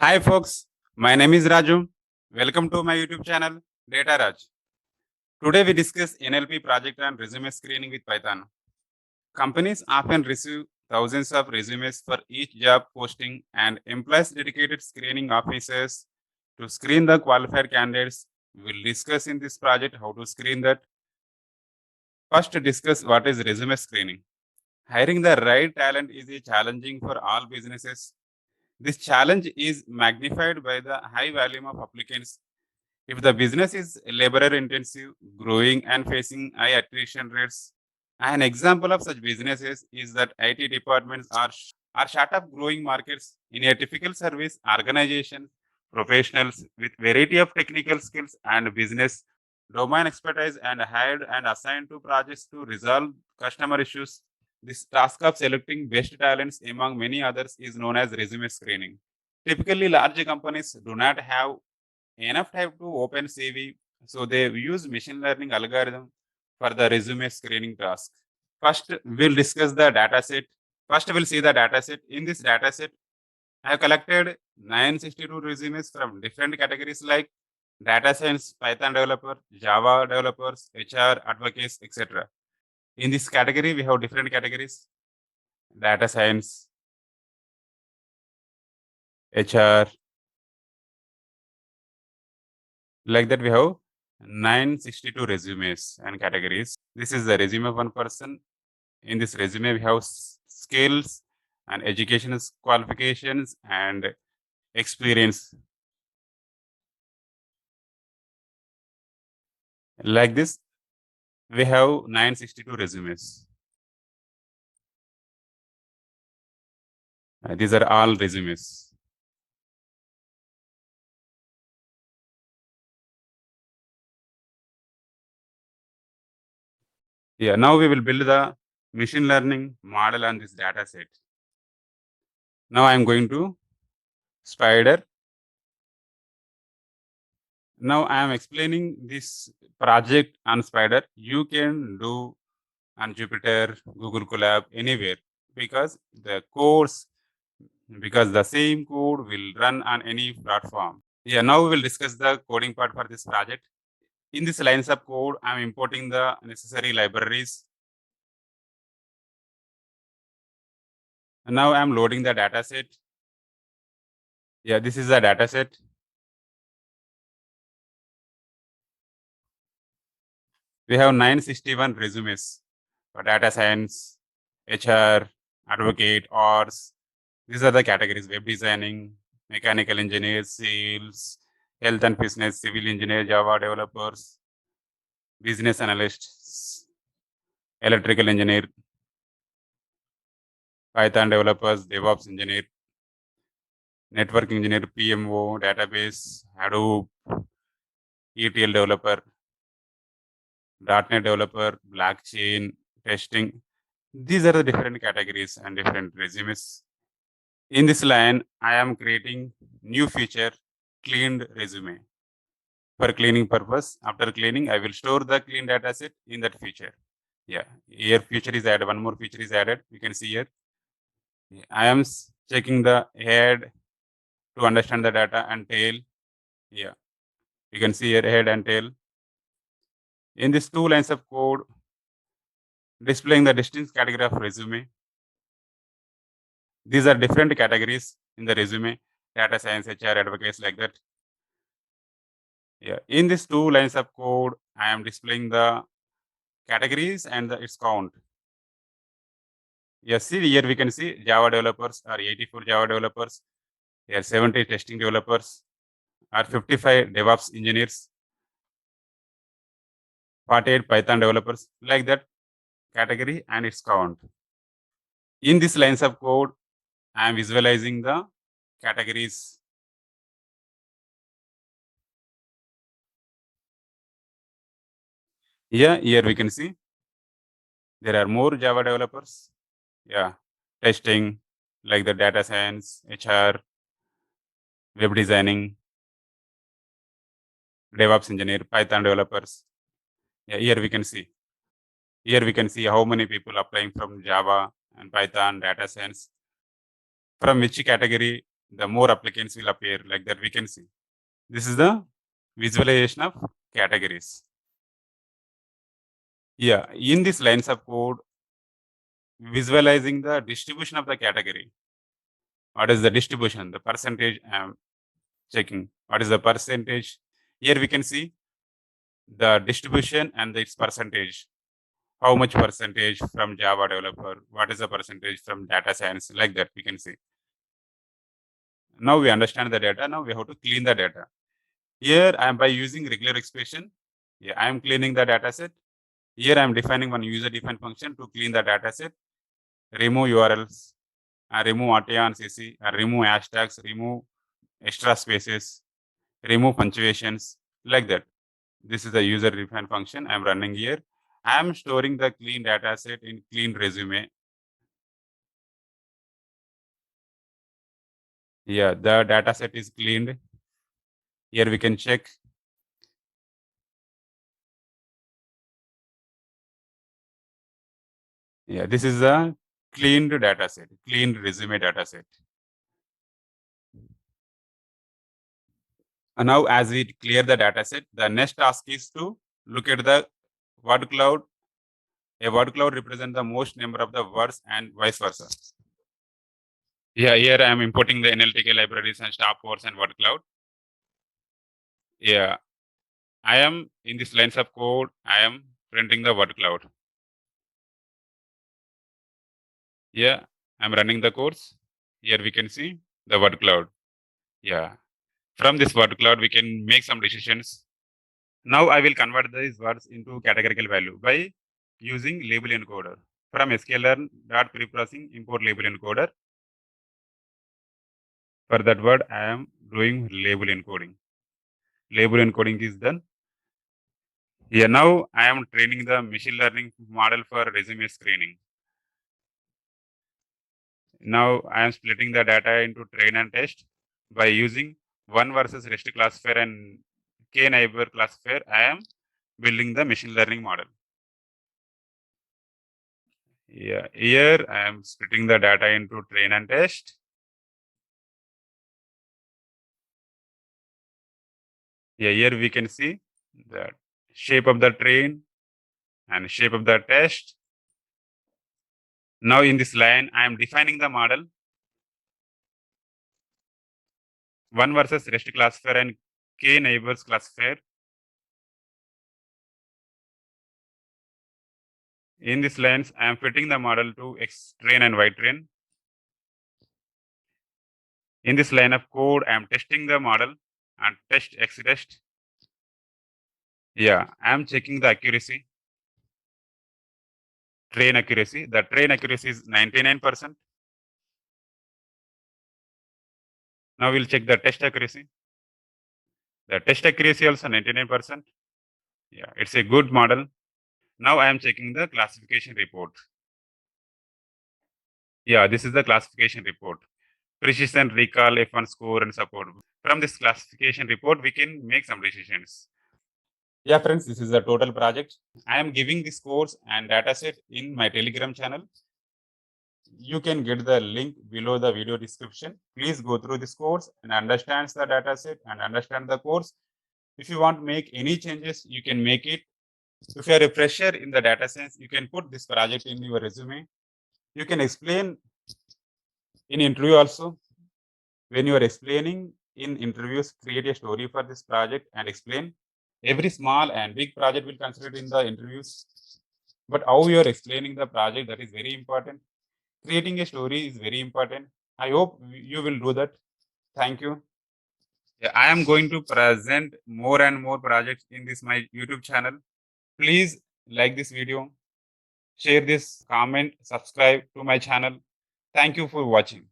Hi folks, my name is Raju. Welcome to my YouTube channel Data Raj. Today we discuss NLP project and resume screening with Python. Companies often receive thousands of resumes for each job posting and employs dedicated screening officers to screen the qualified candidates. We will discuss in this project how to screen that. First, discuss what is resume screening. Hiring the right talent is a challenging for all businesses. This challenge is magnified by the high volume of applicants. If the business is labor intensive, growing, and facing high attrition rates, an example of such businesses is that IT departments are short of growing markets. In a typical service organization, professionals with variety of technical skills and business domain expertise and hired and assigned to projects to resolve customer issues. This task of selecting best talents among many others is known as resume screening. Typically, large companies do not have enough time to open CV, so they use machine learning algorithm for the resume screening task. First, we'll discuss the data set. First, we'll see the data set. In this data set, I have collected 962 resumes from different categories like data science, Python developer, Java developers, HR, advocates, etc. In this category, we have different categories: data science, HR. Like that, we have 962 resumes and categories. This is the resume of one person. In this resume, we have skills and education qualifications and experience. Like this, we have 962 resumes. These are all resumes. Yeah, now we will build the machine learning model on this data set. Now I am going to Spider. Now I am explaining this project on Spider. You can do on Jupyter, Google Colab, anywhere, because the same code will run on any platform. Yeah, now we will discuss the coding part for this project. In this lines of code, I'm importing the necessary libraries. And now I'm loading the data set. Yeah, this is the data set. We have 961 resumes for data science, HR, advocate, ORS. These are the categories: web designing, mechanical engineers, sales, health and business, civil engineer, Java developers, business analysts, electrical engineer, Python developers, DevOps engineer, network engineer, PMO, database, Hadoop, ETL developer, .NET developer, blockchain, testing. These are the different categories and different resumes. In this line, I am creating new feature, cleaned resume. For cleaning purpose, after cleaning, I will store the clean data set in that feature. Yeah, here feature is added. One more feature is added. You can see here. I am checking the head to understand the data and tail. Yeah, you can see here head and tail. In these two lines of code, displaying the distinct category of resume. These are different categories in the resume: data science, HR, advocates, like that. Yeah, in these two lines of code, I am displaying the categories and its count. Yes, see here we can see Java developers are 84 Java developers, there are 70 testing developers, are 55 DevOps engineers, 48 Python developers, like that category and its count. In these lines of code, I am visualizing the categories. Here we can see there are more Java developers. Yeah, testing, like the data science, HR, web designing, DevOps engineer, Python developers. Yeah, here we can see. Here we can see how many people applying from Java and Python, data science. From which category the more applicants will appear, like that we can see. This is the visualization of categories. Yeah, in this lines of code, visualizing the distribution of the category. What is the distribution? The percentage I am checking. What is the percentage? Here we can see the distribution and its percentage. How much percentage from Java developer? What is the percentage from data science? Like that we can see. Now we understand the data. Now we have to clean the data. Here I am by using regular expression. Yeah, I am cleaning the data set. Here I am defining one user defined function to clean the data set, remove URLs, remove RTA on CC, remove hashtags, remove extra spaces, remove punctuations, like that. This is the user defined function I am running here. I am storing the clean data set in clean resume. Yeah, the data set is cleaned. Here we can check. Yeah, this is a cleaned data set, cleaned resume data set. And now as we clear the data set, the next task is to look at the word cloud. A word cloud represents the most number of the words and vice versa. Yeah, here I am importing the NLTK libraries and stop words and word cloud. Yeah, I am in this lines of code, I am printing the word cloud. Yeah, I'm running the course. Here we can see the word cloud. Yeah, from this word cloud, we can make some decisions. Now I will convert these words into categorical value by using label encoder. From sklearn.preprocessing import label encoder. For that word, I am doing label encoding. Label encoding is done. Here now I am training the machine learning model for resume screening. Now I am splitting the data into train and test by using one versus rest classifier and k neighbor classifier. I am building the machine learning model. Yeah, here I am splitting the data into train and test. Yeah, here we can see the shape of the train and shape of the test. Now in this line, I am defining the model. One versus rest classifier and k neighbors classifier. In this lines, I am fitting the model to X train and Y train. In this line of code, I am testing the model and test X test. Yeah, I am checking the accuracy. Train accuracy. The train accuracy is 99%. Now we'll check the test accuracy. The test accuracy also 99%. Yeah, it's a good model. Now I am checking the classification report. Yeah, this is the classification report. Precision, recall, F1 score, and support. From this classification report, we can make some decisions. Yeah, friends, this is the total project. I am giving this course and dataset in my Telegram channel. You can get the link below the video description. Please go through this course and understand the dataset and understand the course. If you want to make any changes, you can make it. If you are a fresher in the data science, you can put this project in your resume. You can explain in interview also. When you are explaining in interviews, create a story for this project and explain. Every small and big project will consider in the interviews. But how you are explaining the project, that is very important. Creating a story is very important. I hope you will do that. Thank you. Yeah, I am going to present more and more projects in this my YouTube channel. Please like this video, share this, comment, subscribe to my channel. Thank you for watching.